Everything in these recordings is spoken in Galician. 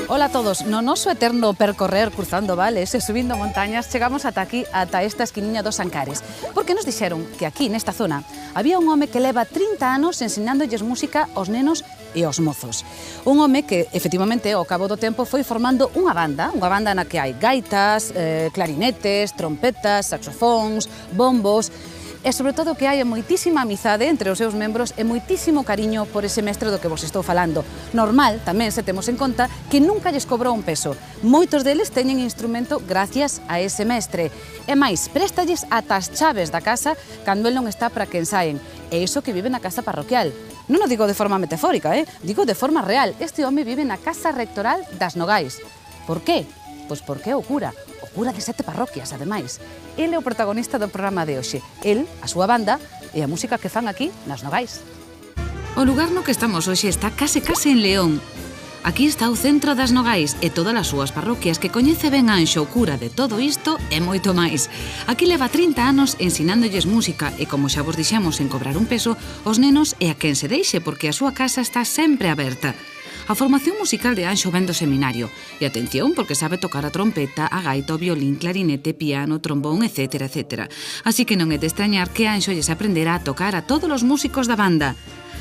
Ola a todos, no noso eterno percorrer cruzando vales e subindo montañas chegamos ata aquí, ata esta esquiniña dos Ancares, porque nos dixeron que aquí nesta zona había un home que leva 30 anos ensinándoles música aos nenos e aos mozos. Un home que, efectivamente, ao cabo do tempo foi formando unha banda na que hai gaitas, clarinetes, trompetas, saxofóns, bombos, e sobre todo que hai moitísima amizade entre os seus membros e moitísimo cariño por ese mestre do que vos estou falando. Normal, tamén, se temos en conta, que nunca lles cobrou un peso. Moitos deles teñen instrumento gracias a ese mestre. E máis, préstalles ata as chaves da casa cando el non está para que ensaen. E iso que vive na casa parroquial. Non o digo de forma metafórica, digo de forma real. Este home vive na casa rectoral das Nogais. Por qué? Pois porque é o cura de 7 parroquias, ademais. Ele é o protagonista do programa de hoxe. El, a súa banda e a música que fan aquí nas Nogais. O lugar no que estamos hoxe está case en León. Aquí está o centro das Nogais e todas as súas parroquias que coñece ben Anxo, o cura de todo isto e moito máis. Aquí leva 30 anos ensinándolles música e, como xa vos dixemos, en cobrar un peso, os nenos e a quen se deixe, porque a súa casa está sempre aberta. A formación musical de Anxo ven do seminario. E atención, porque sabe tocar a trompeta, a gaita, o violín, clarinete, piano, trombón, etc. Así que non é de extrañar que Anxo lles aprenderá a tocar a todos os músicos da banda.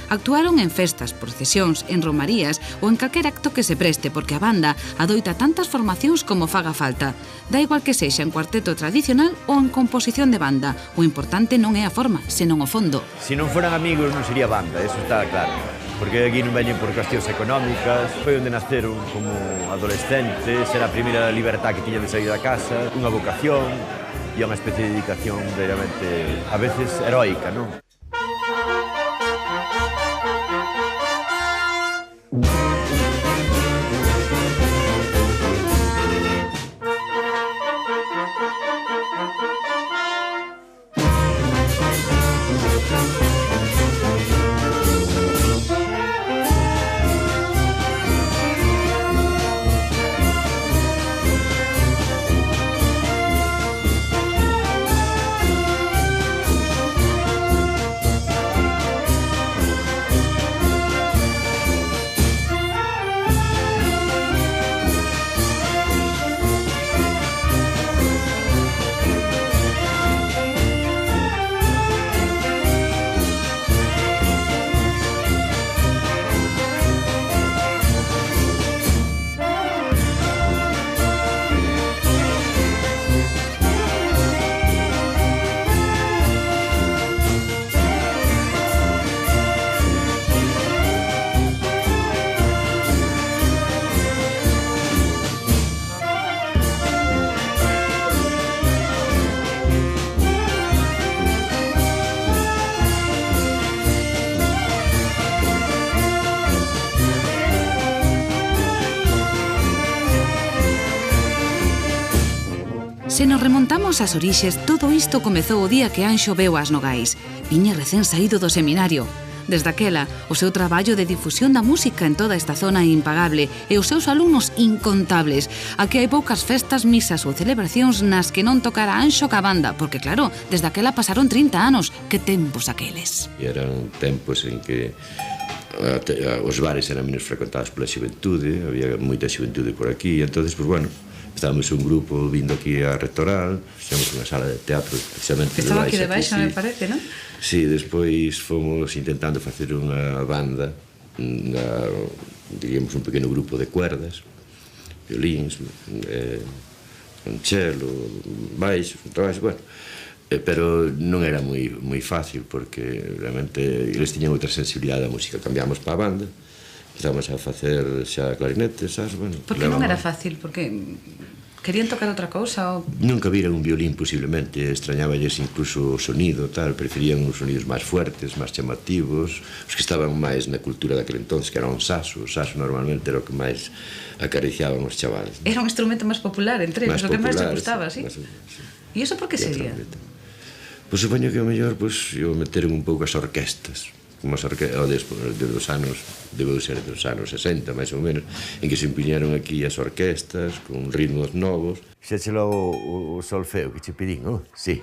Actuaron en festas, procesións, en romarías ou en calquer acto que se preste, porque a banda adoita tantas formacións como faga falta. Da igual que sexa en cuarteto tradicional ou en composición de banda. O importante non é a forma, senón o fondo. Se non foran amigos non sería banda, eso está claro. Porque aquí non veñen por cuestións económicas, foi onde naceron como adolescentes, era a primeira libertad que tiñan de sair da casa, unha vocación e unha especie de dedicación verdadeiramente, a veces, heroica, non? Se nos remontamos ás orixes, todo isto comezou o día que Anxo veu ás Nogais. Viña recén saído do seminario. Desde aquela, o seu traballo de difusión da música en toda esta zona é impagable e os seus alumnos incontables. Aquí hai poucas festas, misas ou celebracións nas que non tocara Anxo ca banda, porque claro, desde aquela pasaron 30 anos. Que tempos aqueles. E eran tempos en que os bares eran menos frecuentados pola xuventude, había moita xuventude por aquí, e entonces, pues bueno, estábamos un grupo vindo aquí a Rectoral, fixemos unha sala de teatro precisamente estaba aquí debaixo, me parece, non? Sí, despois fomos intentando facer unha banda, diríamos un pequeno grupo de cuerdas, violíns, con cello, baixos, contrabaixos, bueno, pero non era moi fácil porque realmente eles tiñan outra sensibilidade da música. Cambiamos para a banda, empezamos a facer xa clarinetes, sabes, bueno. Por que non era fácil? Porque querían tocar outra cousa? Nunca viran un violín posiblemente, extrañaballes incluso o sonido, tal, preferían os sonidos máis fuertes, máis chamativos, os que estaban máis na cultura daquele entonces, que era un saxo. O saxo normalmente era o que máis acariciaban os chavales. Era un instrumento máis popular entre eles, o que máis te gustaba, sí? E iso por que sería? Pois supoño que o mellor, pois, meteron un pouco as orquestas. como dos anos, debeu ser dos anos 60, máis ou menos, en que se impuñeron aquí as orquestas con ritmos novos. Xa che logo o solfeo que che pedín, non? Sí.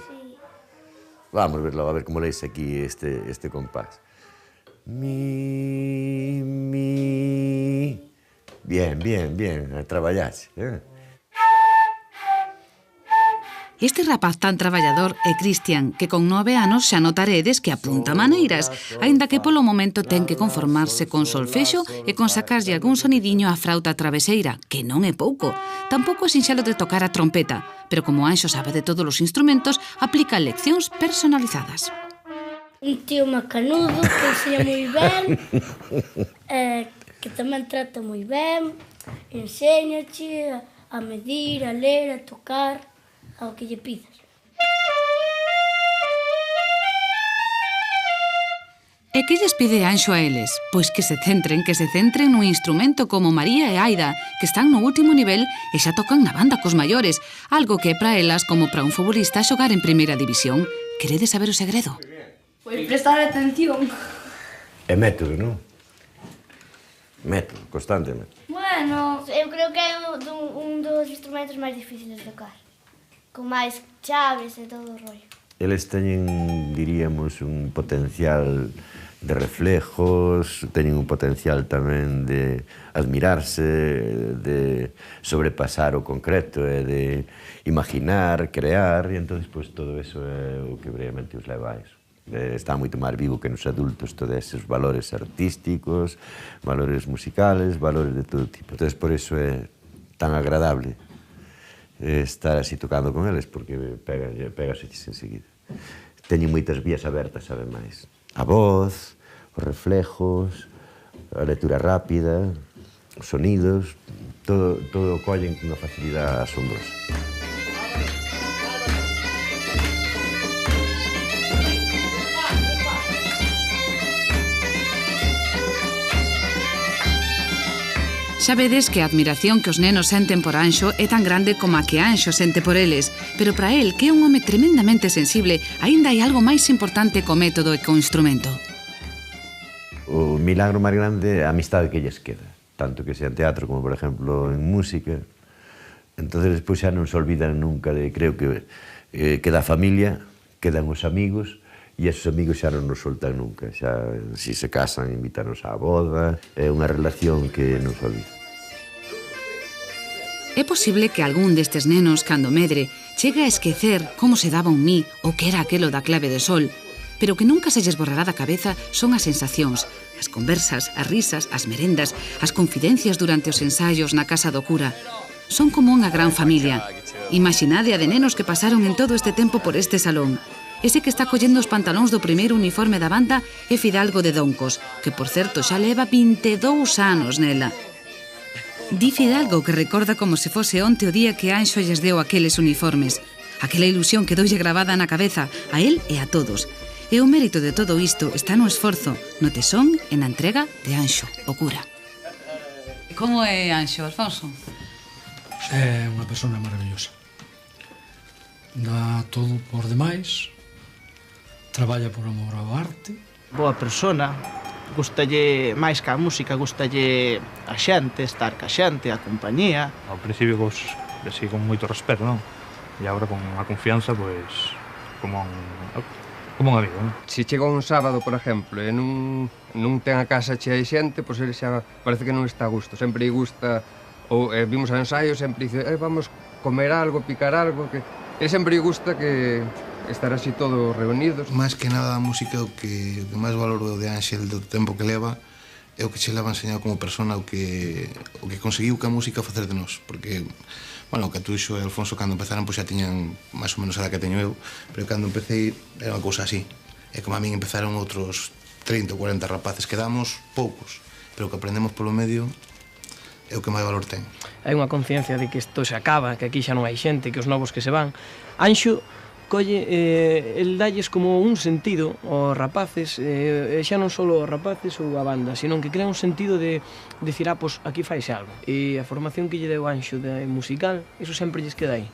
Vamos verlo, a ver como leis aquí este compás. Mi, mi... Bien, bien, bien, a traballaxe, Este rapaz tan traballador é Cristian, que con 9 anos xa notaredes que apunta maneiras, aínda que polo momento ten que conformarse con solfexo e con sacarlle algún sonidiño á frauta traveseira, que non é pouco. Tampouco é sinxelo de tocar a trompeta, pero como Anxo sabe de todos os instrumentos, aplica leccións personalizadas. Un tío macanudo que enseña moi ben, que tamén trata moi ben, enséñache a medir, a ler, a tocar, ao que lle pidas. E que lles pide Anxo a eles? Pois que se centren nun instrumento como María e Aida, que están no último nivel e xa tocan na banda cos maiores, algo que é para elas como para un futbolista xogar en primeira división. Queredes saber o segredo? Pois prestar atención. É método, non? Método, constantemente. Bueno, eu creo que é un dos instrumentos máis difíciles de tocar. Con máis chaves e todo o rollo. Eles teñen, diríamos, un potencial de reflejos, teñen un potencial tamén de admirarse, de sobrepasar o concreto e de imaginar, crear, e entón, pues, todo eso é o que brevemente os leva a eso. Está moito máis vivo que nos adultos todos esos valores artísticos, valores musicales, valores de todo tipo. Entón, por eso é tan agradable estar así tocando con eles, porque pégase enseguida. Teñen moitas vías abertas, sabe máis. A voz, os reflejos, a lectura rápida, os sonidos, todo o collen con unha facilidade asombrosa. Xa vedes que a admiración que os nenos senten por Anxo é tan grande como a que Anxo sente por eles, pero para el, que é un home tremendamente sensible, aínda hai algo máis importante co método e co instrumento. O milagro máis grande é a amistade que lles queda, tanto que sea en teatro como, por exemplo, en música. Entón, despois xa non se olvidan nunca de, creo que queda a familia, quedan os amigos, e esos amigos xa non nos soltan nunca, xa, si se casan, invítanos á boda, é unha relación que non se olvida. É posible que algún destes nenos, cando medre, chegue a esquecer como se daba un mi ou que era aquelo da clave de sol, pero que nunca se lles borrará da cabeza son as sensacións, as conversas, as risas, as merendas, as confidencias durante os ensaios na casa do cura. Son como unha gran familia. Imaginade a de nenos que pasaron en todo este tempo por este salón. Ese que está collendo os pantalóns do primeiro uniforme da banda é Fidalgo de Doncos, que, por certo, xa leva 22 anos nela. Di Fidalgo que recorda como se fose onte o día que Anxo lles deu aqueles uniformes. Aquela ilusión quedoulle gravada na cabeza, a él e a todos. E o mérito de todo isto está no esforzo, no tesón e na entrega de Anxo, o cura. Como é Anxo, Alfonso? É unha persona maravillosa. Dá todo por demais, traballa por amor ao arte. Boa persona, gustalle máis que a música, gustalle a xente, estar ca xente, a compañía. Ao principio, pois, así con moito respeto, non? E agora con a confianza, pois, como un amigo, non? Se chega un sábado, por exemplo, e non ten a casa chea de xente, pois ele xa parece que non está a gusto. Sempre lle gusta, ou vimos ao ensaio, sempre dice, vamos comer algo, picar algo, que ele sempre lle gusta que estar así todos reunidos. Máis que nada a música, o que máis valoro de Ángel do tempo que leva é o que che leva enseñado como persona, o que conseguiu que a música facer de nós, porque, bueno, o Catuxo e Alfonso cando empezaran pois xa tiñan máis ou menos a edad que teño eu, pero cando empecé era unha cousa así, e como a min empezaron outros 30 ou 40 rapaces, quedamos poucos, pero o que aprendemos polo medio é o que máis valor ten. Hai unha conciencia de que isto se acaba, que aquí xa non hai xente, que os novos que se van. Anxo colle, el dalles como un sentido aos rapaces, xa non só aos rapaces ou a banda, senón que crea un sentido de decir, pois aquí faise algo. E a formación que lle deu Anxo de musical, iso sempre lles queda aí.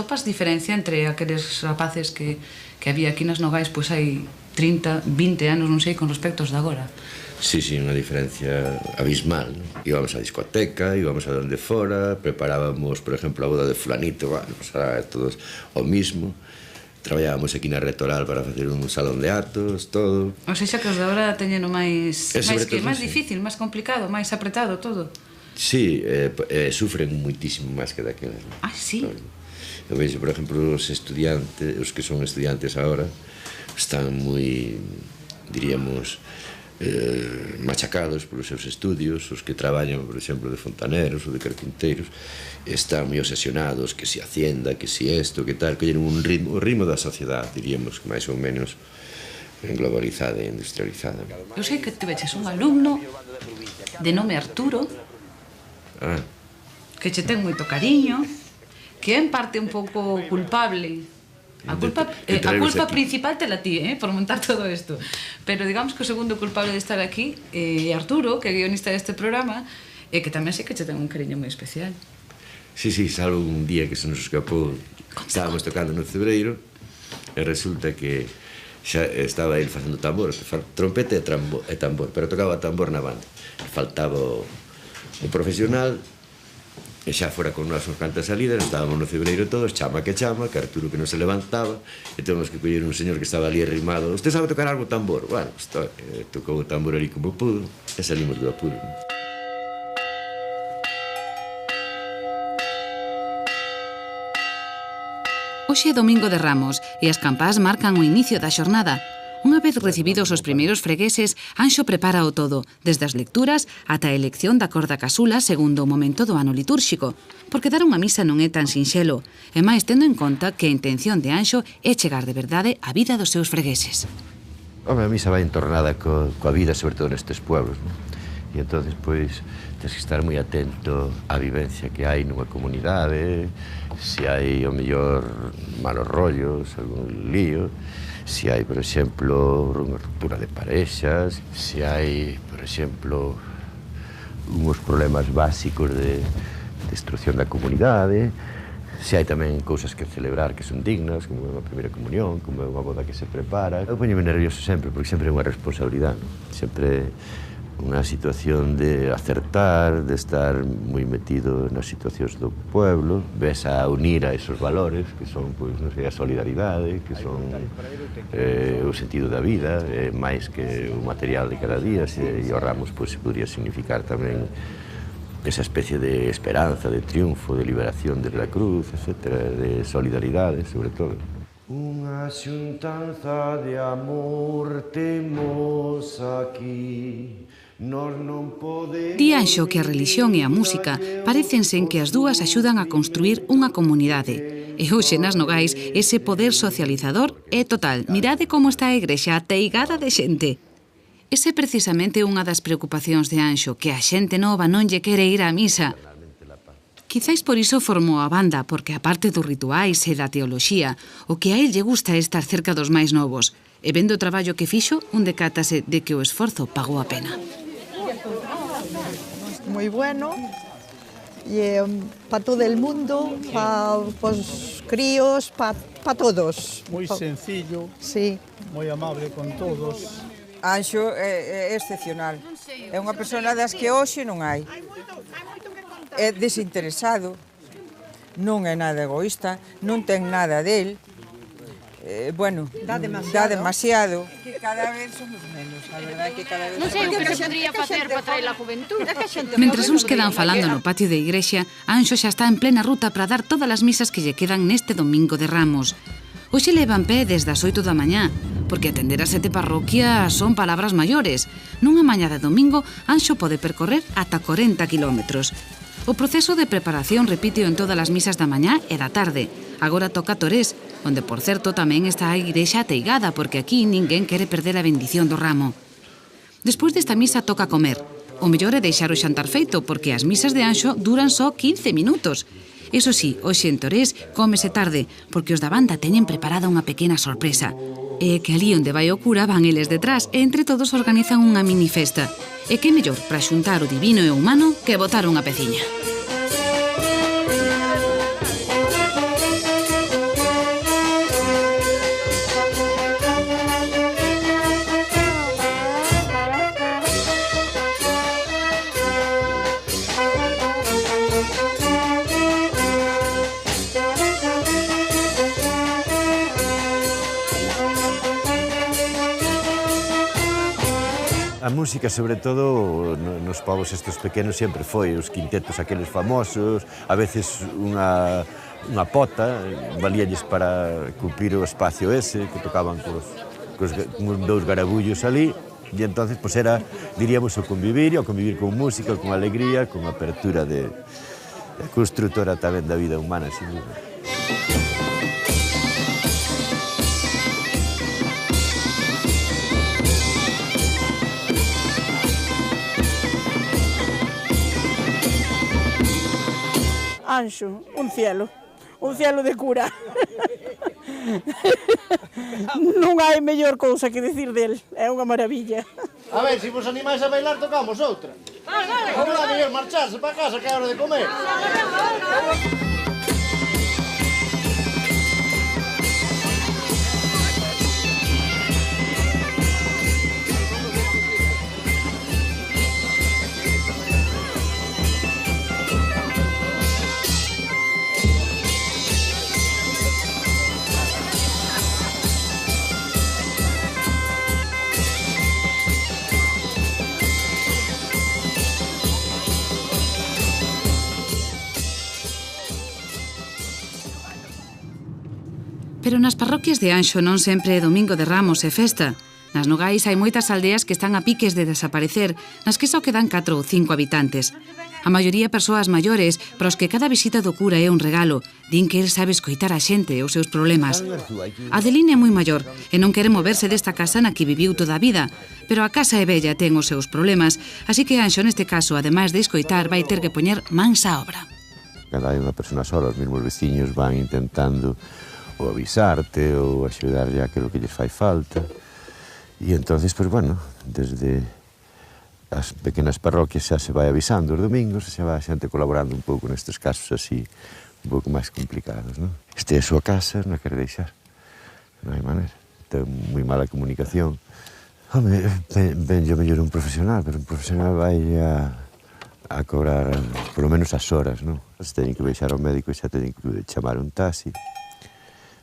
atopas diferencia entre aqueles rapaces que había aquí nas Nogais pois hai 30, 20 anos, non sei, con respecto aos de agora? Sí, unha diferencia abismal, ¿no? Íbamos á discoteca, íbamos a donde fora, preparábamos, por exemplo, a boda de fulanito, bueno, pues era todos o mismo. Traballábamos aquí na Retoral para facer un salón de actos, todo. O seja, que os de agora teñen o máis máis difícil, máis complicado, máis apretado, todo. Sí, sufren muitísimo máis que daquelas. Ah, sí? Eu vexo, por exemplo, os estudiantes, os que son estudiantes agora, están moi, diríamos, machacados polos seus estudios, os que traballan, por exemplo, de fontaneros ou de carpinteiros, están moi obsesionados, que si Hacienda, que si esto, que tal, collen un ritmo, o ritmo da sociedade, diríamos, máis ou menos globalizada e industrializada. Eu sei que tiveches un alumno de nome Arturo, que che ten moito cariño, que é en parte un pouco culpable. A culpa principal tela ti, por montar todo isto. Pero digamos que o segundo culpable de estar aquí é Arturo, que é guionista deste programa, e que tamén sei que che ten un cariño moi especial. Sí, salvo un día que se nos escapou, estábamos tocando no Cebreiro, e resulta que xa estaba ele facendo tambor, trompeta e tambor, pero tocaba tambor na banda. Faltaba o profesional, e xa fora con nós uns cantas salidas, estábamos no Cebreiro todos, chama, que Arturo que non se levantaba, e temos que coller un señor que estaba ali arrimado. Usted sabe tocar algo tambor? Bueno, tocou o tambor ali como pudo, e salimos do apuro. Hoxe é Domingo de Ramos e as campás marcan o inicio da xornada. Unha vez recibidos os primeiros fregueses, Anxo prepara o todo, desde as lecturas ata a elección da cor da casula segundo o momento do ano litúrxico, porque dar unha misa non é tan sinxelo, e máis tendo en conta que a intención de Anxo é chegar de verdade á vida dos seus fregueses. Home, a misa vai entornada coa vida, sobre todo nestes pueblos, non? E entonces, pois, tens que estar moi atento á vivencia que hai nunha comunidade, se hai, o mellor, malos rollos, algún lío, se hai, por exemplo, unha ruptura de parexas, se hai, por exemplo, uns problemas básicos de destrucción da comunidade, se hai tamén cousas que celebrar que son dignas, como unha primeira comunión, como unha boda que se prepara. Eu poñome nervioso sempre, porque sempre é unha responsabilidade, non? Sempre unha situación de acertar, de estar moi metido nas situacións do pueblo, ves a unir a esos valores que son, pois, non sei, a solidaridade, que son o sentido da vida, máis que o material de cada día, e o Ramos, pois, podría significar tamén esa especie de esperanza, de triunfo, de liberación desde a cruz, etc., de solidaridade, sobre todo. Unha xuntanza de amor temos aquí. Di Anxo que a religión e a música parecense en que as dúas axudan a construir unha comunidade. E hoxe nas Nogais ese poder socializador é total. Mirade como está a igrexa ateigada de xente. Ese é precisamente unha das preocupacións de Anxo, que a xente nova non lle quere ir á misa. Quizáis por iso formou a banda, porque aparte dos rituais e da teoloxía, o que a él lle gusta é estar cerca dos máis novos. E vendo o traballo que fixo, un decátase de que o esforzo pagou a pena. Moi bueno, e para todo el mundo, para os críos, para todos. Moi sencillo, sí, moi amable con todos. Anxo é excepcional, é unha persona das que hoxe non hai. É desinteresado, non é nada egoísta, non ten nada del. Bueno, dá demasiado. Que cada vez somos menos, a verdade que cada vez... Non sei o que se podría facer para traer a juventud. Mentres uns quedan falando no patio da igrexa, Anxo xa está en plena ruta para dar todas as misas que lle quedan neste Domingo de Ramos. Hoxe leva en pé desde as 8 da mañá, porque atender as 7 parroquias son palabras maiores. Nunha mañá de domingo, Anxo pode percorrer ata 40 kilómetros. O proceso de preparación repíteo en todas as misas da mañá e da tarde. Agora toca Torés, onde, por certo, tamén está a igrexa ateigada, porque aquí ninguén quere perder a bendición do ramo. Despois desta misa toca comer. O mellor é deixar o xantar feito, porque as misas de Anxo duran só 15 minutos. Eso sí, hoxe en Torés cómese tarde, porque os da banda teñen preparada unha pequena sorpresa. E que ali onde vai o cura van eles detrás, e entre todos organizan unha mini festa. E que mellor para xuntar o divino e o humano que botar unha peciña. A música, sobre todo, nos povos estes pequenos sempre foi os quintetos aqueles famosos, a veces unha pota, valíalles para cumplir o espacio ese, que tocaban cos dous garabullos ali, e entonces era, diríamos, o convivir con música, con alegría, con apertura de constructora tamén da vida humana, sin dúbida. Anxo, un cielo de cura. Non hai mellor cousa que dicir del, é unha maravilla. A ver, se vos animais a bailar, tocamos outra. Vamos lá, mellor marcharse para casa, que é hora de comer. Pero nas parroquias de Anxo non sempre é domingo de Ramos e festa. Nas Nogais hai moitas aldeas que están a piques de desaparecer, nas que só quedan 4 ou 5 habitantes. A maioría persoas maiores, para os que cada visita do cura é un regalo. Din que el sabe escoitar a xente e os seus problemas. Adelina é moi maior e non quere moverse desta casa na que viviu toda a vida, pero a casa é bella e ten os seus problemas, así que Anxo neste caso, ademais de escoitar, vai ter que poñer mans á obra. Cando hai unha persona sola, os mesmos veciños van intentando ou avisarte, ou axudarlle aquilo que lles fai falta. E entonces, desde as pequenas parroquias xa se vai avisando os domingos, xa vai a xente colaborando un pouco nestes casos así, un pouco máis complicados, non? Este é a súa casa, non a quere deixar. Non hai maneira. Ten moi mala comunicación. Home, venlle mellor un profesional, pero un profesional vai a cobrar polo menos as horas, non? Se teñen que baixar ao médico xa teñen que chamar un taxi.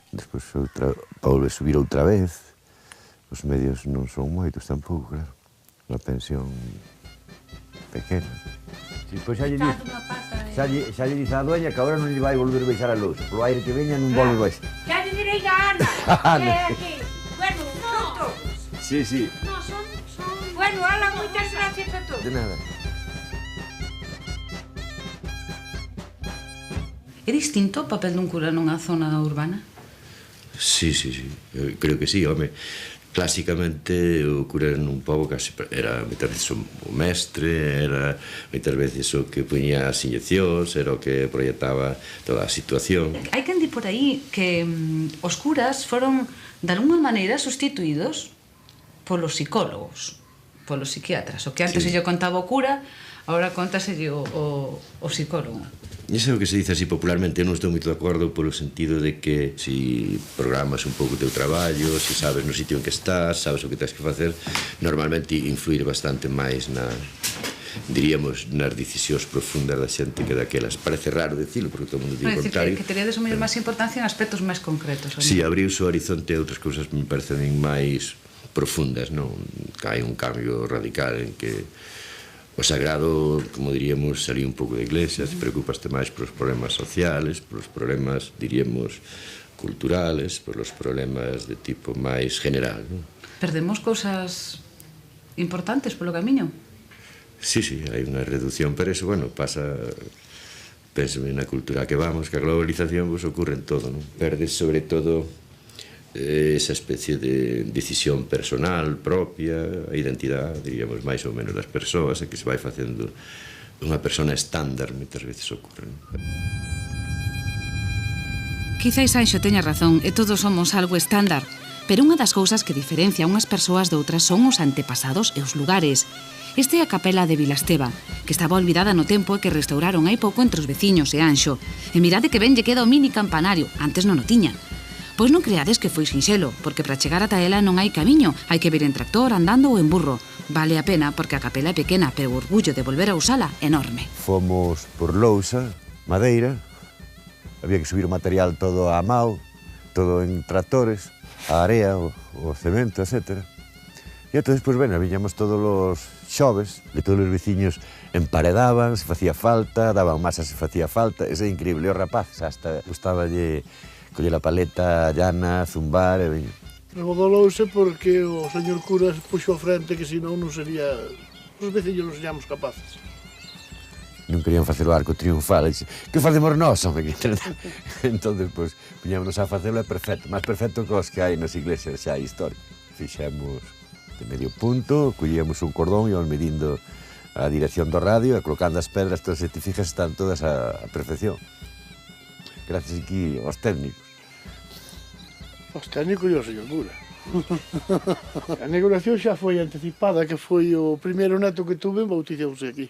Despois para volver subir outra vez. Os medios non son moitos tampouco, claro. Unha pensión pequena. Pois xa lle dice a doña que agora non lle vai volver baixar a luz. Polo aire que veña non volve baixar. Xa lle direi a Ana, que é aquí. Bueno, son todos. Sí. No, son... Bueno, ala, moitas gracias a todos. De nada. É distinto o papel dun cura nunha zona urbana? Sí. Creo que sí, home. Clásicamente o cura nun pobo casi era moitas veces o mestre, era moitas veces o que poñía as inyeccións, era o que proyectaba toda a situación. Hai quen di por aí que os curas foron de alguma maneira sustituídos polos psicólogos, polos psiquiatras. O que antes se lle contaba o cura, agora contaselle o psicólogo. Iso é o que se dice así popularmente. Eu non estou moito de acordo polo sentido de que si programas un pouco o teu traballo, si sabes no sitio en que estás, sabes o que tens que facer, normalmente influir bastante máis diríamos, nas decisións profundas da xente que daquelas. Parece raro dicilo, porque todo o mundo di o contrario. Que teríades o mellor máis importancia en aspectos máis concretos. Si, abriuse o horizonte a outras cousas me parecen máis profundas, non? Que hai un cambio radical en que o sagrado, como diríamos, salí un pouco da iglesia, se preocupaste máis polos problemas sociales, polos problemas, diríamos, culturales, polos problemas de tipo máis general, non? Perdemos cousas importantes polo camiño? Sí, hai unha reducción, pero eso, pasa, pénsame na cultura que vamos, que a globalización ocurre en todo, non? Perdes, sobre todo, esa especie de decisión personal propia, a identidade, diríamos, máis ou menos das persoas, que se vai facendo unha persona estándar, moitas veces ocurre. Quizáis Anxo teña razón e todos somos algo estándar, pero unha das cousas que diferencia unhas persoas de outras son os antepasados e os lugares. Este é a capela de Vilasteva, que estaba olvidada no tempo e que restauraron hai pouco entre os veciños e Anxo. E mirade que ben lle queda o mini campanario, antes non o tiña. Pois non creades que foi sinxelo, porque para chegar ata ela non hai camiño, hai que vir en tractor, andando ou en burro. Vale a pena porque a capela é pequena, pero o orgullo de volver a usala enorme. Fomos por lousa, madeira, había que subir o material todo a mao, todo en tractores, a area, o cemento, etc. E entón, pues, bueno, viñamos todos os xoves, e todos os veciños emparedaban, se facía falta, daban masa se facía falta, ese é increíble, os rapaces hasta gustaballe coller a paleta llana, zumbar, e viño. Remodolouse porque o señor cura puxo a frente que senón non sería... Os veciños non seríamos capaces. Non querían facer o arco triunfal, e dixe, que facemos nós, home? Entón, pues, viñámonos a facelo, é perfecto, máis perfecto que os que hai nas iglesias xa históricas. Fixemos de medio punto, collíamos un cordón e íamos medindo a dirección do radio e colocando as pedras, todas as fijas están todas a perfección. Gracias aquí aos técnicos. Os técnicos e o señor cura. A inauguración xa foi anticipada, que foi o primeiro neto que tuve, bautizouse aquí.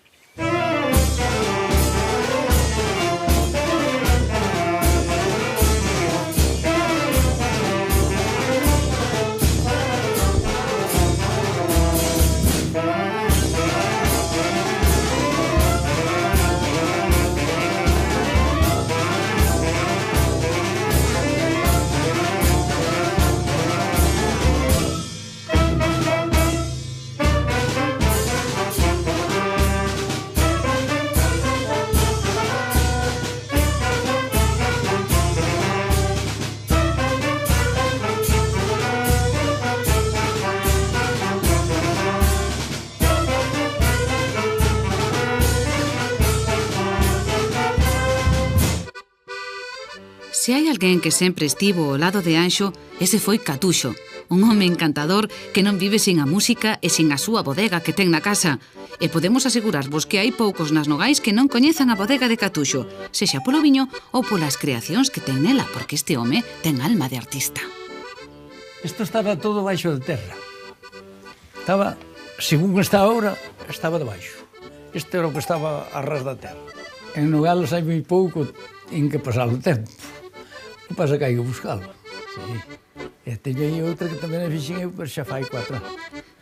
Se hai alguén que sempre estivo ao lado de Anxo, ese foi Catuxo, un home encantador que non vive sin a música e sin a súa bodega que ten na casa. E podemos asegurarvos que hai poucos nas Nogais que non coñezan a bodega de Catuxo, sexa polo viño ou polas creacións que ten nela, porque este home ten alma de artista. Isto estaba todo baixo de terra. Estaba, según está ahora, estaba debaixo. Este era o que estaba a ras da terra. En Nogales hai moi pouco en que pasar o tempo. O que pasa que hai que buscalo. Sí. E teño aí outra que tamén a fixen eu, pero xa fai 4 anos.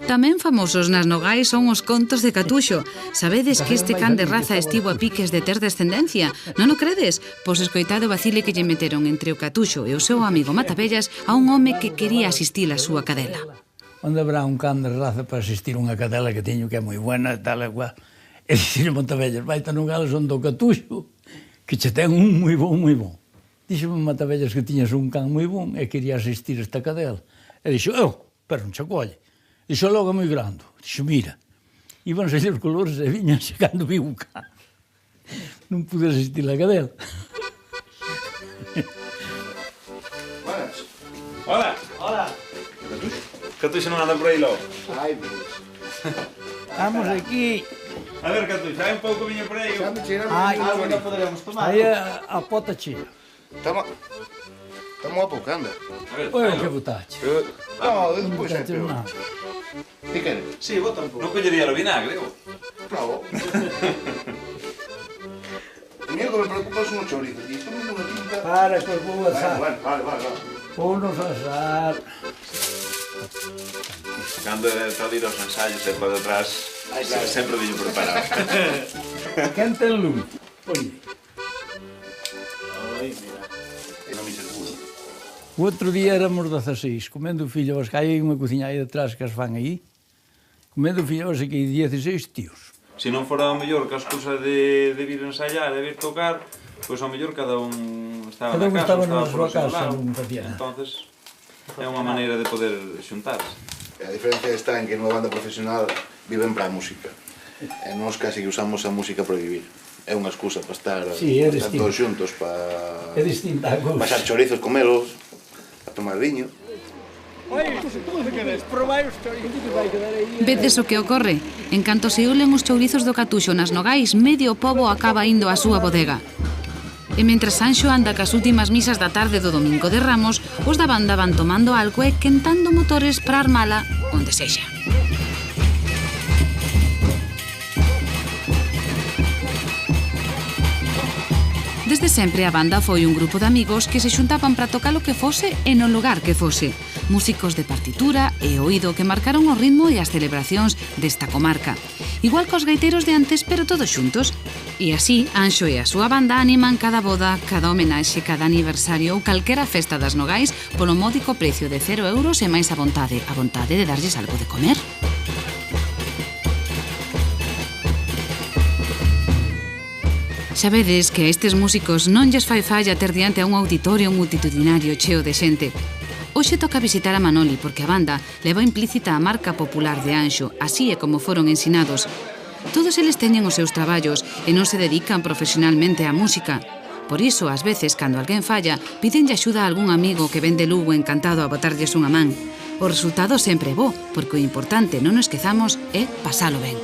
Tamén famosos nas Nogais son os contos de Catuxo. Sabedes que este can de raza estivo a piques de ter descendencia? Non o credes? Pois escoitade o vacile que lle meteron entre o Catuxo e o seu amigo Matavellas a un home que quería asistir a súa cadela. Onde habrá un can de raza para asistir unha cadela que teño que é moi buena e tal e cual? E dixo Matavellas, vai-te a Nogales onde o Catuxo, que che ten un moi bon, moi bon. Dixo-me Matavellas que tiñas un can moi bon e quería asistir a esta cadela. E dixo, pero non che colle. Dixo logo moi grande. Dixo, mira, iban sair os colores e viñan cando vi un can. Non pude asistir a cadela. Buenas. Hola. Hola. Catuxo non anda por aí logo. Ai, Deus. Estamos aquí. A ver, Catuxo, hai un pouco viño por aí. Xa me cheiramos. Ai, Algo non poderemos tomar. Aí a pota chea. Estamos a pouco, anda. Oi, que botache. No, despois é peor. Que queres? Sí, bota un pouco. Non collería o vinagre, o? Bravo. A mí o que me preocupa son os chorizos. E isto me unha tinta... Para, que os vou asar. Vale. Vounos asar. Cando é para ir aos ensaios e para detrás, sempre viño preparado. Quen ten lume? Pois. Ai, mira. Non me seguro. O outro día éramos 16, comendo fillos, que hai unha cociña aí detrás que as fan aí, comendo fillos que hai 16 tíos. Se non fora o mellor que a excusa de vir ensaiar e vir tocar, pois ao mellor cada un estaba na casa, estaba na súa casa, non facía nada. Entonces, é unha maneira de poder xuntarse. A diferencia está en que nunha banda profesional viven para a música. E nós casi que usamos a música para vivir. É unha excusa para estar todos xuntos, para... É distinta a cousa. Pasar chorizos, comelos, a tomar viño. Vedes o que ocorre? En canto se ulen os chourizos do Catuxo nas Nogais, medio pobo acaba indo á súa bodega. E mentras Sanxo anda cas últimas misas da tarde do Domingo de Ramos, os da banda van tomando algo e quentando motores para armala onde sexa. Desde sempre a banda foi un grupo de amigos que se xuntaban para tocar o que fose e no lugar que fose. Músicos de partitura e oído que marcaron o ritmo e as celebracións desta comarca. igual cos gaiteiros de antes, pero todos xuntos. E así, Anxo e a súa banda animan cada boda, cada homenaxe, cada aniversario ou calquera festa das Nogais polo módico precio de 0 euros e máis a vontade de darlles algo de comer. Xa vedes que a estes músicos non lles fai falla ter diante a un auditorio multitudinario cheo de xente. Hoxe toca visitar a Manoli porque a banda leva implícita a marca popular de Anxo, así é como foron ensinados. Todos eles teñen os seus traballos e non se dedican profesionalmente á música. Por iso, ás veces, cando alguén falla, pídenlle axuda a algún amigo que ven de Lugo encantado a botarlles unha man. O resultado sempre é bo, porque o importante, non nos esquezamos, é pasalo ben.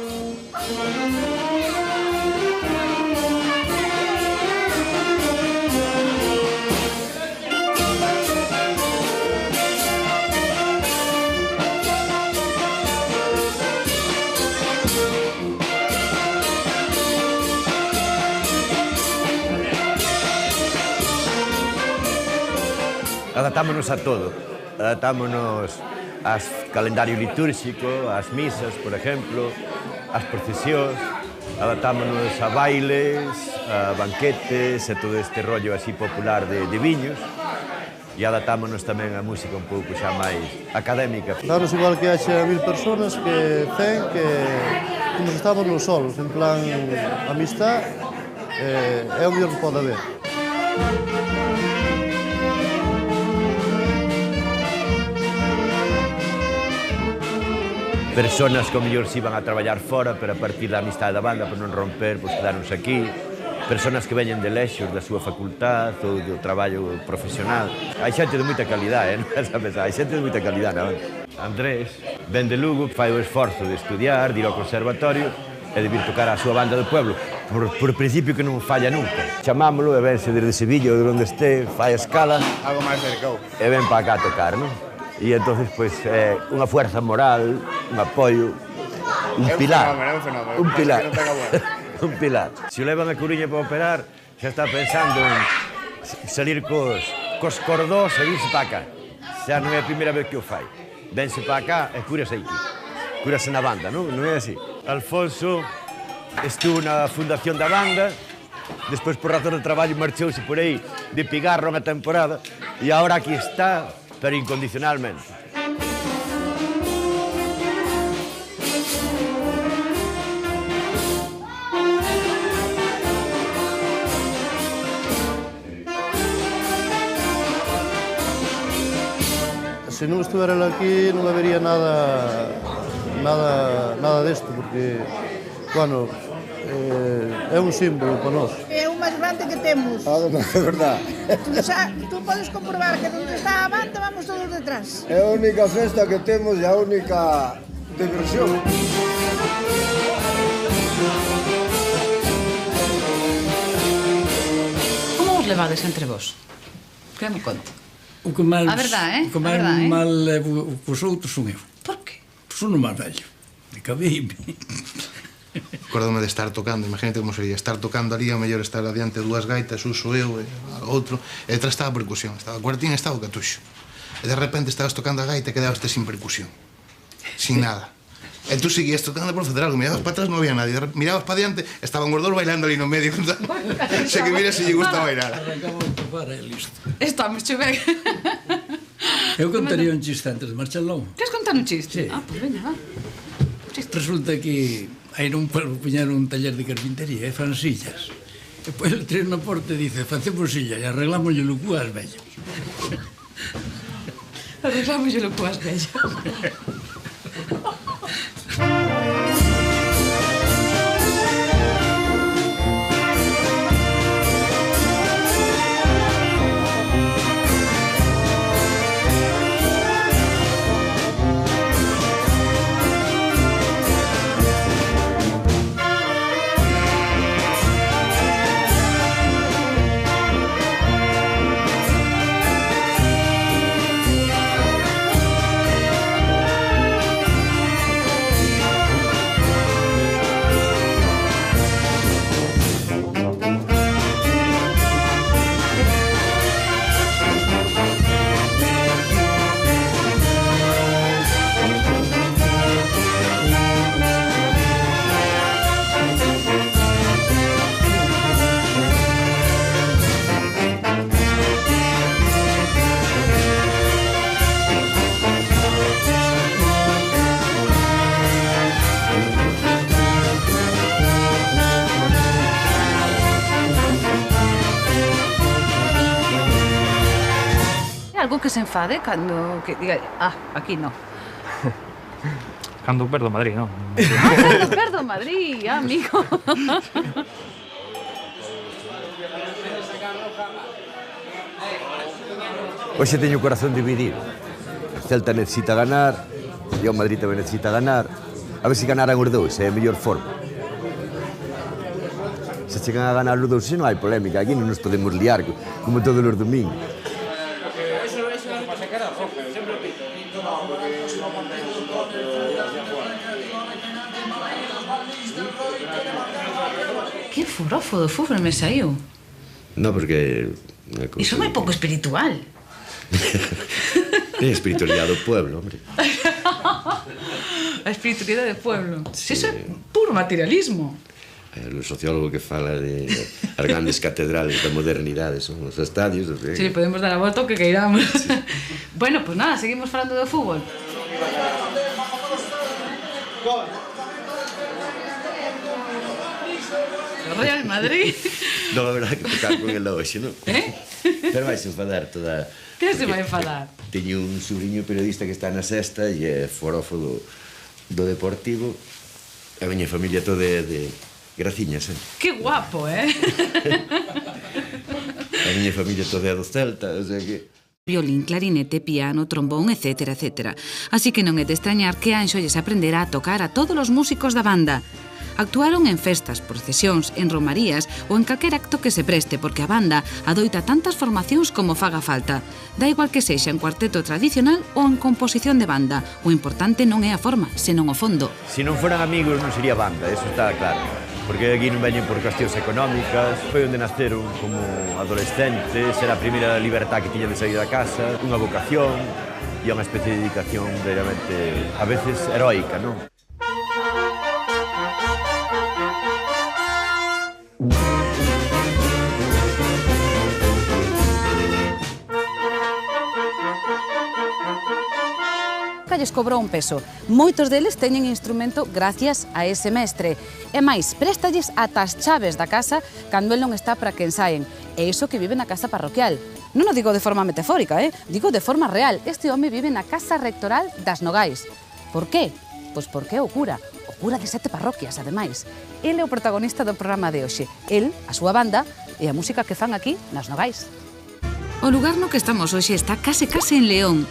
Adaptámonos a todo. Adaptámonos ao calendario litúrxico, ás misas, por exemplo, ás procesións, adaptámonos a bailes, a banquetes e todo este rollo así popular de viños, e adaptámonos tamén a música un pouco xa máis académica. Danos igual que haxe 1000 personas que nos estamos nos solos, en plan amistad, é o mellor que pode haber. Personas que ao mellor se iban a traballar fora, pero a partir da amistade da banda, por non romper, pois quedáronse aquí. Personas que veñen de lexos da súa facultad ou do traballo profesional. Hai xente de moita calidade, non? Hai xente de moita calidade na banda. Andrés ven de Lugo, fai o esforzo de estudiar, de ir ao conservatorio e de vir tocar a súa banda do pueblo. Por principio que non falla nunca. Chamámolo e vense desde Sevilla ou de onde este, fai a escala. Algo máis cercado. E ven para cá a tocar, non? E entonces, pois, é unha fuerza moral, un apoio, un pilar. É un fenómeno. Un pilar. Un pilar. Se o levan a Coruña para operar, xa está pensando en salir cos cordós e virse para cá. Xa non é a primeira vez que o fai. Vense para cá e cúrase aquí. Cúrase na banda, non? Non é así. Alfonso estuvo na fundación da banda, despois por razón de traballo marchouse por aí de pigarro unha temporada e agora aquí está, pero incondicionalmente. Se non estuvera aquí non habería nada desto, porque, bueno, é un símbolo para nós. É o máis grande que temos. É verdade. Tú podes comprobar que onde está a banda vamos todos detrás. É a única festa que temos e a única diversión. Como vos levades entre vos? Que me conto? O que máis mal levo cos outros son eu. Por que? Son o máis vello. Me cabeime. Acórdome de estar tocando, imagínate como sería estar tocando ali, ao mellor estar adiante dúas gaitas, uso eu e outro, e detrás estaba a percusión, estaba a cuartín e estaba o catuxo. E de repente estabas tocando a gaita e quedabaste sin percusión, sin nada. E tú seguías tocando por facer algo, mirabas para atrás, non había nadie, mirabas para diante, estaban os dous bailando ali no medio. Se que mira se lle gusta bailar. Arrancamos de topar e listo. Estamos che ben. Eu contaría un chiste antes de marchar logo. Queres contar un chiste? Sí. Pois veña, va. Resulta que aí non puñeron un taller de carpintería e fan sillas. E pois el tres na porta e dice, facemos sillas e arreglámoslle o cu ás vellas. Arreglámoslle o cu ás vellas. algo que se enfade cando que diga, aquí no. Cando perdo Madrid, non? Cando perdo Madrid, amigo. Hoxe teño o corazón dividido. O Celta necesita ganar e o Madrid tamén necesita ganar. A ver se ganaran os dous, é a mellor forma. Se chegan a ganar os dous, non hai polémica. Aquí non nos podemos liar, como todos os domingos. Que forofo do fútbol me saiu. No, porque... Iso é moi pouco espiritual. É espiritualidade do pueblo, hombre. A espiritualidade do pueblo. Iso é puro materialismo. O sociólogo que fala de as grandes catedrales da modernidade son os estadios. Si, podemos dar a volta o que queiramos. Bueno, pues nada, seguimos falando do fútbol. O Real Madrid. Non, a verdade que tocar con el hoxe, non? Pero vais enfadar toda... Que se vai enfadar? Teño un sobrinho periodista que está na Sexta e é forofo do Deportivo. A miña familia toda é de graciñas, Que guapo, A miña familia toda é do Celta, o sea que... Violín, clarinete, piano, trombón, etc, etc. Así que non é de extrañar que Anxo lles aprenderá a tocar a todos os músicos da banda. Actuaron en festas, procesións, en romarías ou en calquer acto que se preste, porque a banda adoita tantas formacións como faga falta. Da igual que sexa en cuarteto tradicional ou en composición de banda. O importante non é a forma, senón o fondo. Se non foran amigos non sería banda, eso está claro. Porque aquí non veñen por cuestións económicas, foi onde naceron como adolescentes, era a primeira libertad que tiñan de sair da casa, unha vocación e unha especie de dedicación verdadeiramente, a veces, heroica, non? Lles cobrou un peso. Moitos deles teñen instrumento gracias a ese mestre. E máis, préstalles ata as chaves da casa cando el non está para que ensaien. E iso que vive na casa parroquial. Non o digo de forma metafórica, digo de forma real. Este home vive na casa rectoral das Nogais. Por qué? Pois porque é o cura de 7 parroquias, ademais. El é o protagonista do programa de hoxe. El, a súa banda e a música que fan aquí nas Nogais. O lugar no que estamos hoxe está case en León.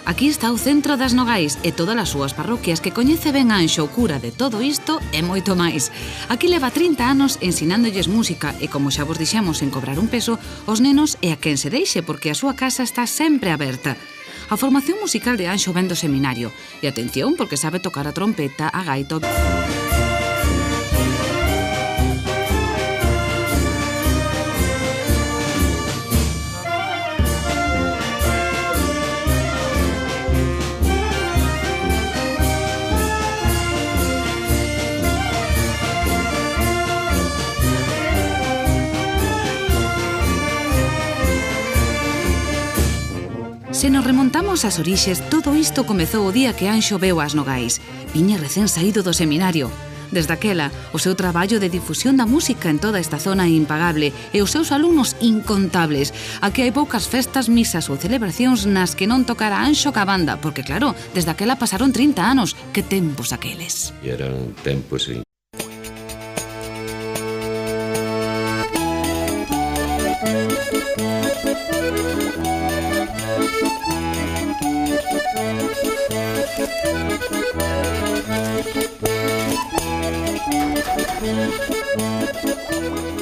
Aquí está o centro das Nogais e todas as súas parroquias que coñece ben Anxo, o cura de todo isto e moito máis. Aquí leva 30 anos ensinándolles música e, como xa vos dixemos en cobrar un peso, os nenos e a quen se deixe porque a súa casa está sempre aberta. A formación musical de Anxo ven do seminario. E atención porque sabe tocar a trompeta, a gaita... Se nos remontamos ás orixes, todo isto comezou o día que Anxo veu as Nogais. Viña recén saído do seminario. Desde aquela, o seu traballo de difusión da música en toda esta zona é impagable e os seus alumnos incontables. Aquí hai poucas festas, misas ou celebracións nas que non tocara Anxo ca banda, porque claro, desde aquela pasaron 30 anos. Que tempos aqueles. E eran tempos en...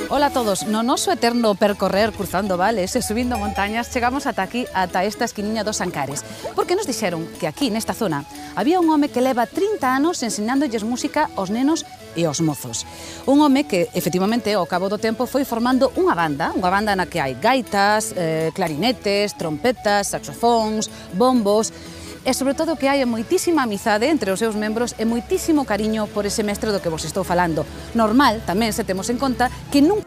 Ola a todos, no noso eterno percorrer cruzando vales e subindo montañas chegamos ata aquí, ata esta esquiniña dos Ancares, porque nos dixeron que aquí nesta zona había un home que leva 30 anos ensinandolles música aos nenos e aos mozos. Un home que, efectivamente, ao cabo do tempo foi formando unha banda na que hai gaitas, clarinetes, trompetas, saxofóns, bombos, e sobre todo que hai moitísima amizade entre os seus membros e moitísimo cariño por ese mestre do que vos estou falando. Normal, tamén, se temos en conta, que nunca...